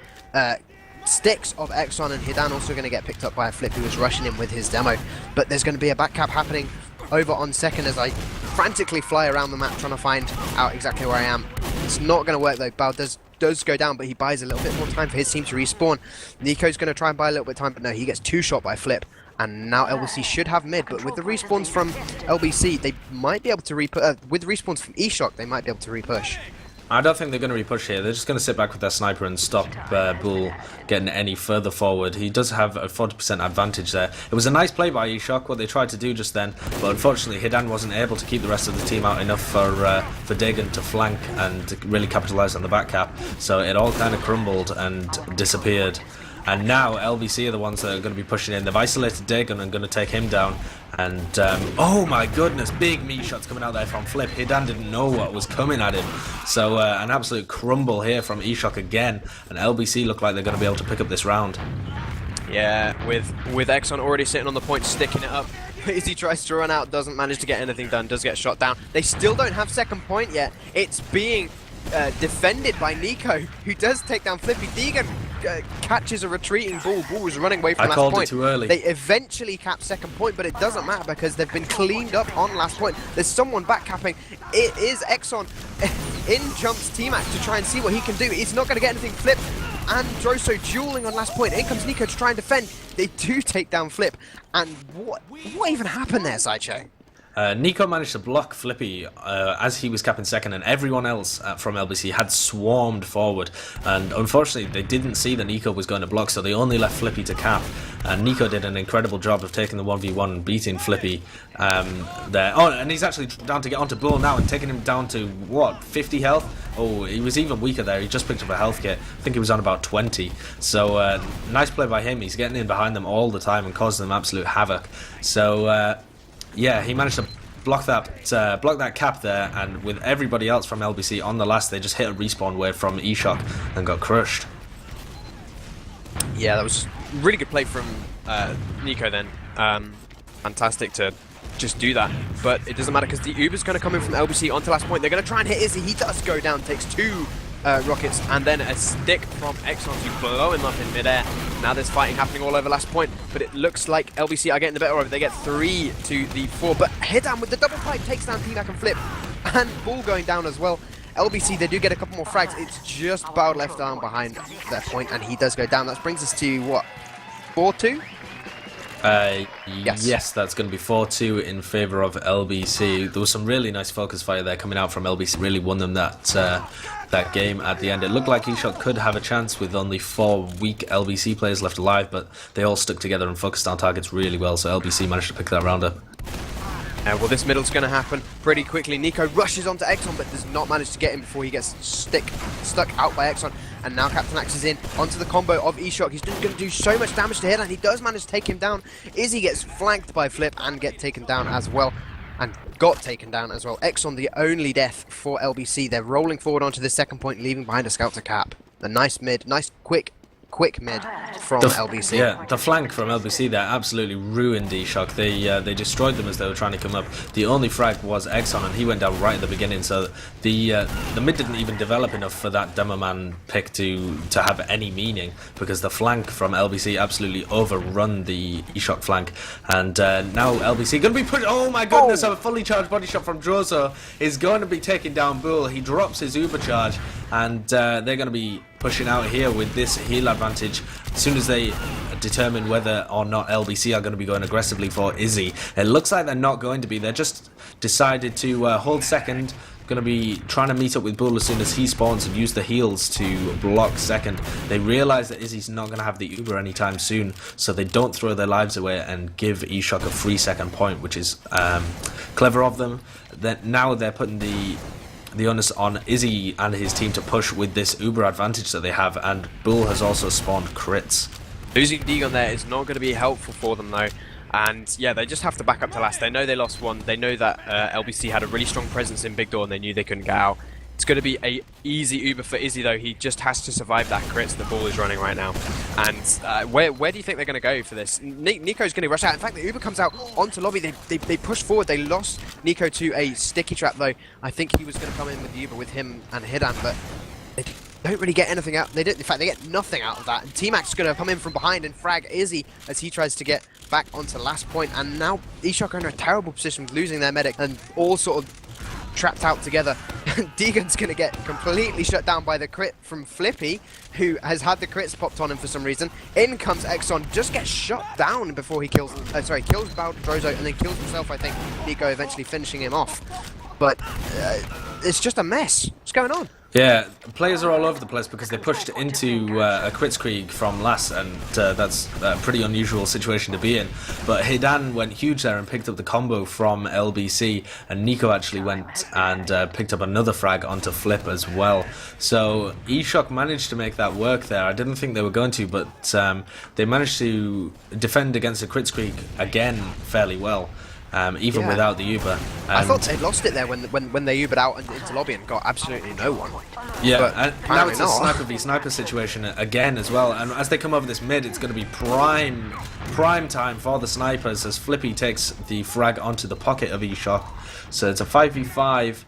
sticks of Exxon, and Hidan also going to get picked up by a Flip who was rushing in with his demo. But there's going to be a back cap happening over on second as I frantically fly around the map trying to find out exactly where I am. It's not going to work though. Bao does go down, but he buys a little bit more time for his team to respawn. Nico's going to try and buy a little bit of time, but no, he gets 2 shot by Flip. And now LBC should have mid, but with the respawns from LBC, they might be able to with the respawns from eShock, they might be able to repush. I don't think they're going to repush here. They're just going to sit back with their sniper and stop Bull getting any further forward. He does have a 40% advantage there. It was a nice play by eShock, what they tried to do just then, but unfortunately Hidan wasn't able to keep the rest of the team out enough for Dagon to flank and really capitalise on the back cap. So it all kind of crumbled and disappeared. And now LBC are the ones that are going to be pushing in. They've isolated Dagon and going to take him down. And oh my goodness, big me shots coming out there from Flip. Hidan didn't know what was coming at him. So an absolute crumble here from eShock again. And LBC look like they're going to be able to pick up this round. Yeah, with Exxon already sitting on the point, sticking it up. Izzy tries to run out, doesn't manage to get anything done, does get shot down. They still don't have second point yet. It's being defended by Nico, who does take down Flippy. Deegan catches a retreating Bull. Bull was running away from last point. I called it too early. They eventually cap second point, but it doesn't matter because they've been cleaned up on last point. There's someone back capping. It is Exxon. In jumps T-Mac to try and see what he can do. He's not going to get anything. Flip and Droso dueling on last point. In comes Nico to try and defend. They do take down Flip. And what even happened there, Sideshow? Nico managed to block Flippy as he was capping second, and everyone else from LBC had swarmed forward, and unfortunately they didn't see that Nico was going to block, so they only left Flippy to cap, and Nico did an incredible job of taking the 1v1 and beating Flippy there. Oh, and he's actually down to get onto Bull now and taking him down to, what, 50 health? Oh, he was even weaker there. He just picked up a health kit. I think he was on about 20. So nice play by him. He's getting in behind them all the time and causing them absolute havoc. So yeah, he managed to block that cap there, and with everybody else from LBC on the last, they just hit a respawn wave from eShock and got crushed. Yeah, that was a really good play from Nico then. Fantastic to just do that, but it doesn't matter because the Uber's going to come in from LBC onto last point. They're going to try and hit Izzy. He does go down, takes 2 rockets, and then a stick from Exxon to blow him up in midair. Now there's fighting happening all over last point, but it looks like LBC are getting the better of it. They get 3 to the 4, but Hidan with the double pipe takes down T-Mac and Flip, and Bull going down as well. LBC, they do get a couple more frags. It's just Bao left arm behind their point, and he does go down. That brings us to, what, 4-2? Yes, that's going to be 4-2 in favour of LBC. There was some really nice focus fire there coming out from LBC. Really won them that game at the end. It looked like eShot could have a chance with only 4 weak LBC players left alive, but they all stuck together and focused on targets really well, so LBC managed to pick that round up. Well, this middle's going to happen pretty quickly. Nico rushes onto Exxon, but does not manage to get him before he gets stuck out by Exxon. And now Captain Axe is in onto the combo of eShock. He's going to do so much damage to Hidan. He does manage to take him down. Izzy gets flanked by Flip and get taken down as well. And got taken down as well. Exxon, the only death for LBC. They're rolling forward onto the second point, leaving behind a scout to cap. A nice mid, nice quick quick mid from LBC. Yeah, the flank from LBC there absolutely ruined eShock. They destroyed them as they were trying to come up. The only frag was Exxon, and he went down right at the beginning. So the mid didn't even develop enough for that demo man pick to have any meaning, because the flank from LBC absolutely overrun the eShock flank. And now LBC going to be pushed. Oh my goodness! A fully charged body shot from Drozo is going to be taking down Bull. He drops his uber charge, and they're going to be pushing out here with this heal advantage as soon as they determine whether or not LBC are going to be going aggressively for Izzy. It looks like they're not going to be. They're just decided to hold second. Going to be trying to meet up with Bull as soon as he spawns and use the heals to block second. They realise that Izzy's not going to have the Uber anytime soon, so they don't throw their lives away and give eShock a free second point, which is clever of them. Now they're putting the onus on Izzy and his team to push with this Uber advantage that they have, and Bull has also spawned crits. Losing Degon there is not going to be helpful for them though, and yeah, they just have to back up to last. They know they lost one, they know that LBC had a really strong presence in Big Door and they knew they couldn't get out. It's going to be a easy Uber for Izzy though. He just has to survive that crit the Ball is running right now. And where do you think they're going to go for this? Nico's going to rush out. In fact, the Uber comes out onto lobby. They push forward. They lost Nico to a sticky trap though. I think he was going to come in with the Uber with him and Hidan, but they don't really get anything out. They didn't. In fact, they get nothing out of that. And T-Mac's going to come in from behind and frag Izzy as he tries to get back onto last point. And now eShock are in a terrible position with losing their medic and all sort of trapped out together. Deegan's going to get completely shut down by the crit from Flippy, who has had the crits popped on him for some reason. In comes Exxon, just gets shut down before he kills, kills Drozo and then kills himself, I think. Nico eventually finishing him off. But it's just a mess. What's going on? Yeah, players are all over the place because they pushed into a Kritzkrieg from last, and that's a pretty unusual situation to be in. But Hidan went huge there and picked up the combo from LBC, and Nico actually went and picked up another frag onto Flip as well. So eShock managed to make that work there. I didn't think they were going to, but they managed to defend against the Kritzkrieg again fairly well. Even without the Uber. I thought they lost it there when they Ubered out into lobby and got absolutely no one. Yeah, but and now it's a sniper v sniper situation again as well. And as they come over this mid, it's going to be prime time for the snipers as Flippy takes the frag onto the pocket of eShock. So it's a 5v5.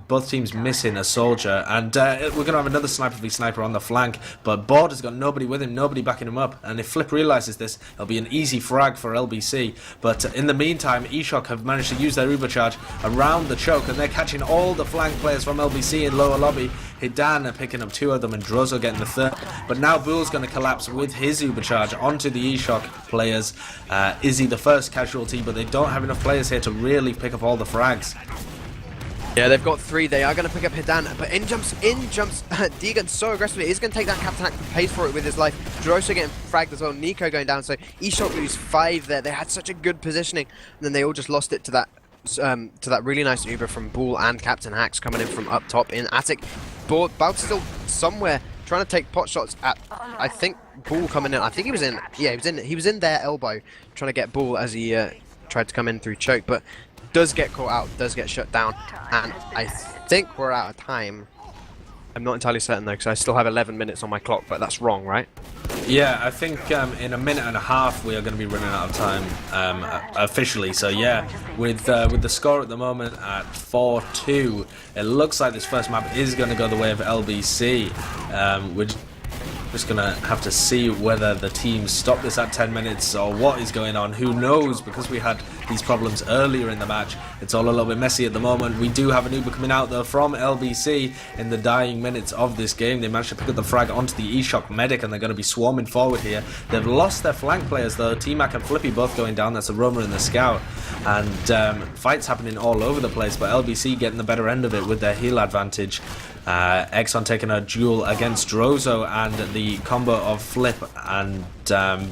Both teams missing a soldier, and we're going to have another sniper v sniper on the flank, but Board has got nobody with him, nobody backing him up, and if Flip realises this, it'll be an easy frag for LBC. But in the meantime, eShock have managed to use their Uber charge around the choke, and they're catching all the flank players from LBC in lower lobby. Hidan are picking up two of them and Drozo getting the third, but now Bull's going to collapse with his Uber charge onto the eShock players. Izzy the first casualty, but they don't have enough players here to really pick up all the frags. Yeah, they've got three. They are going to pick up Hidan, but in jumps Deegan so aggressively. He's going to take down Captain Hack, pays for it with his life. Droso getting fragged as well. Nico going down, so eShock lose 5 there. They had such a good positioning, and then they all just lost it to that really nice Uber from Bull and Captain Hacks coming in from up top in Attic. Bout still somewhere trying to take pot shots at, I think, Bull coming in. I think he was in. Yeah, he was in their elbow trying to get Bull as he tried to come in through choke, but does get caught out, does get shut down, and I think we're out of time. I'm not entirely certain though, because I still have 11 minutes on my clock, but that's wrong, right? Yeah, I think in a minute and a half we are going to be running out of time officially. So yeah, with the score at the moment at 4-2, it looks like this first map is going to go the way of LBC. We're just going to have to see whether the teams stop this at 10 minutes or what is going on. Who knows, because we had these problems earlier in the match. It's all a little bit messy at the moment. We do have an Uber coming out though from LBC in the dying minutes of this game. They managed to pick up the frag onto the eShock medic, and they're going to be swarming forward here. They've lost their flank players though. T-Mac and Flippy both going down. That's a Roma and the Scout. And fights happening all over the place, but LBC getting the better end of it with their heal advantage. Exxon taking a duel against Drozo, and the combo of Flip and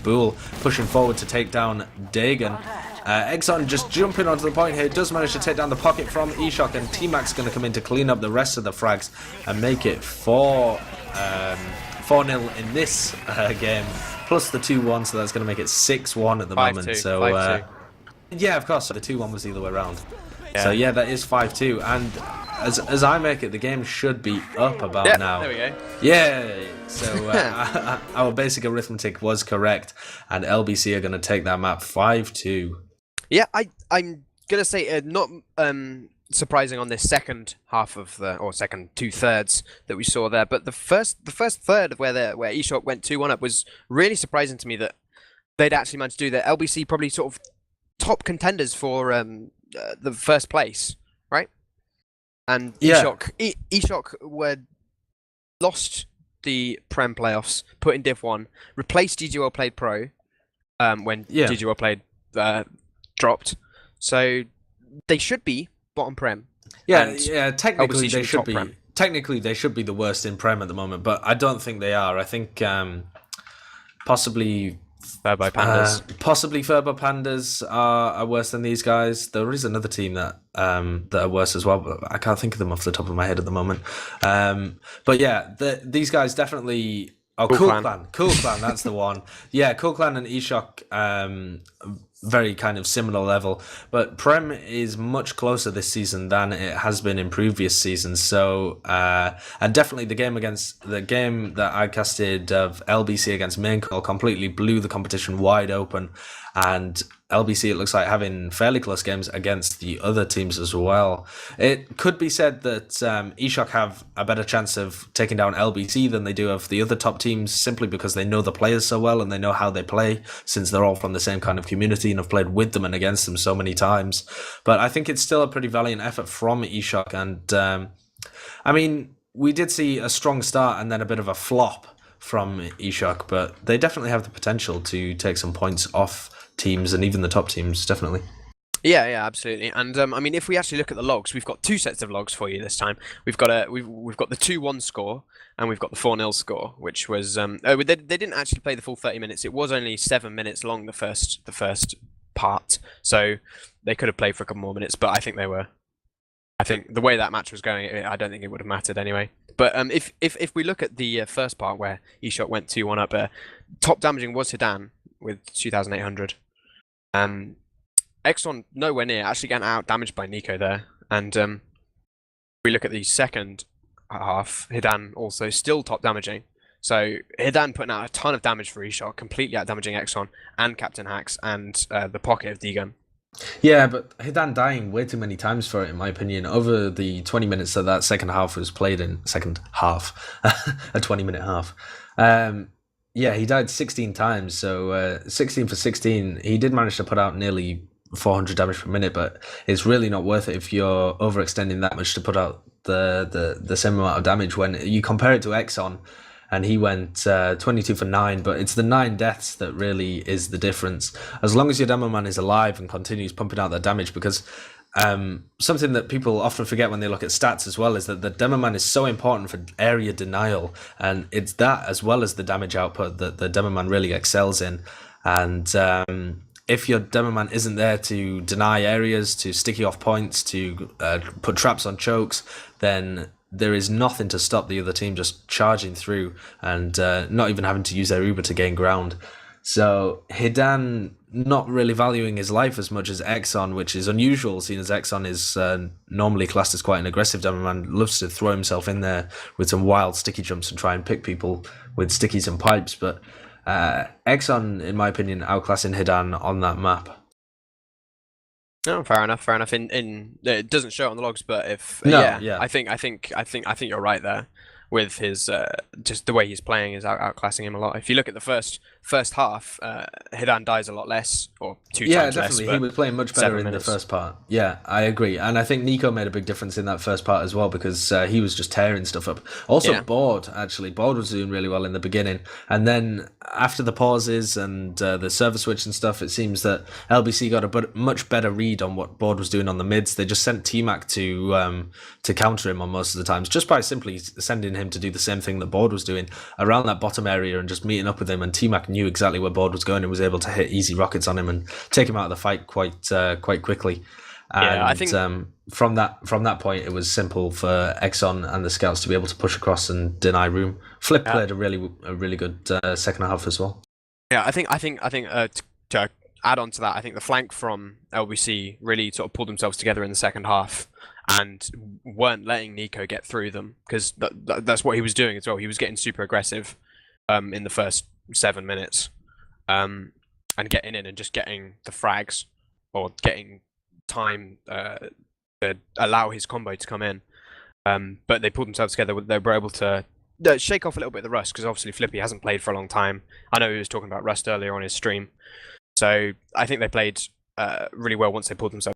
Bull pushing forward to take down Dagon. Exxon just jumping onto the point here, does manage to take down the pocket from eShock, and T-Mac's going to come in to clean up the rest of the frags and make it 4-0 in this game, plus the 2-1, so that's going to make it 6-1 at the moment. So yeah, of course, the 2-1 was the other way around. So yeah, that is 5-2, and as I make it, the game should be up about now. There we go. Yeah, so our basic arithmetic was correct, and LBC are going to take that map 5-2. Yeah, I'm gonna say not surprising on this second half of or second 2/3 that we saw there, but the first third where eShock went 2-1 up was really surprising to me that they'd actually managed to do that. LBC probably sort of top contenders for the first place, right? And eShock were lost the Prem playoffs, put in Div 1, replaced DGWorld Played Pro when DGWorld Played dropped. So they should be bottom Prem. Yeah, technically they should be. Prem. Technically they should be the worst in Prem at the moment, but I don't think they are. I think possibly Furbo Pandas. Possibly Furbo Pandas are worse than these guys. There is another team that are worse as well, but I can't think of them off the top of my head at the moment. But yeah, these guys definitely. Oh, Cool Clan, that's the one. Yeah, Cool Clan and eShock, very kind of similar level. But Prem is much closer this season than it has been in previous seasons. So, and definitely the game that I casted of LBC against Main Call completely blew the competition wide open. And LBC, it looks like, having fairly close games against the other teams as well. It could be said that eShock have a better chance of taking down LBC than they do of the other top teams, simply because they know the players so well and they know how they play, since they're all from the same kind of community and have played with them and against them so many times. But I think it's still a pretty valiant effort from eShock. And I mean, we did see a strong start and then a bit of a flop from eShock, but they definitely have the potential to take some points off teams and even the top teams, definitely. Yeah, absolutely. And I mean, if we actually look at the logs, we've got two sets of logs for you this time. We've got we've got the 2-1 score and we've got the 4-0 score, which was they didn't actually play the full 30 minutes. It was only 7 minutes long, the first part, so they could have played for a couple more minutes. But I think the way that match was going, I don't think it would have mattered anyway. But if we look at the first part where eShock went 2-1 up, top damaging was Hidan with 2,800. Exxon nowhere near, actually getting out damaged by Nico there. And if we look at the second half, Hidan also still top damaging. So Hidan putting out a ton of damage for eShock, completely out damaging Exxon and Captain Hacks and the pocket of D-Gun. Yeah, but Hidan dying way too many times for it, in my opinion. Over the 20 minutes that second half was played in, a 20-minute half. Yeah, he died 16 times, so 16 for 16. He did manage to put out nearly 400 damage per minute, but it's really not worth it if you're overextending that much to put out the same amount of damage. When you compare it to Exxon, and he went 22 for 9, but it's the 9 deaths that really is the difference. As long as your demo man is alive and continues pumping out that damage, because something that people often forget when they look at stats as well is that the demo man is so important for area denial, and it's that as well as the damage output that the demo man really excels in. And if your demo man isn't there to deny areas, to sticky off points, to put traps on chokes, then there is nothing to stop the other team just charging through and not even having to use their Uber to gain ground. So Hidan not really valuing his life as much as Exxon, which is unusual, seeing as Exxon is normally classed as quite an aggressive demo man, loves to throw himself in there with some wild sticky jumps and try and pick people with stickies and pipes. But Exxon, in my opinion, outclassing Hidan on that map. No, fair enough. In it doesn't show it on the logs, but I think you're right there with his just the way he's playing is outclassing him a lot. If you look at the first half, Hidan dies a lot less, or two times less. Yeah, definitely. He was playing much better in the first part. Yeah, I agree. And I think Nico made a big difference in that first part as well, because he was just tearing stuff up. Also, Board was doing really well in the beginning. And then after the pauses and the server switch and stuff, it seems that LBC got a much better read on what Board was doing on the mids. They just sent T-Mac to counter him on most of the times, just by simply sending him to do the same thing that Board was doing around that bottom area and just meeting up with him. And T-Mac knew exactly where Board was going and was able to hit easy rockets on him and take him out of the fight quite quickly. And I think from that point, it was simple for Exxon and the scouts to be able to push across and deny room. Flip played a really good second half as well. Yeah, I think to add on to that, I think the flank from LBC really sort of pulled themselves together in the second half and weren't letting Nico get through them, because that's what he was doing as well. He was getting super aggressive in the first 7 minutes, and getting in and just getting the frags or getting time to allow his combo to come in. But they pulled themselves together. They were able to shake off a little bit of the rust, because obviously Flippy hasn't played for a long time. I know he was talking about rust earlier on his stream. So I think they played really well once they pulled themselves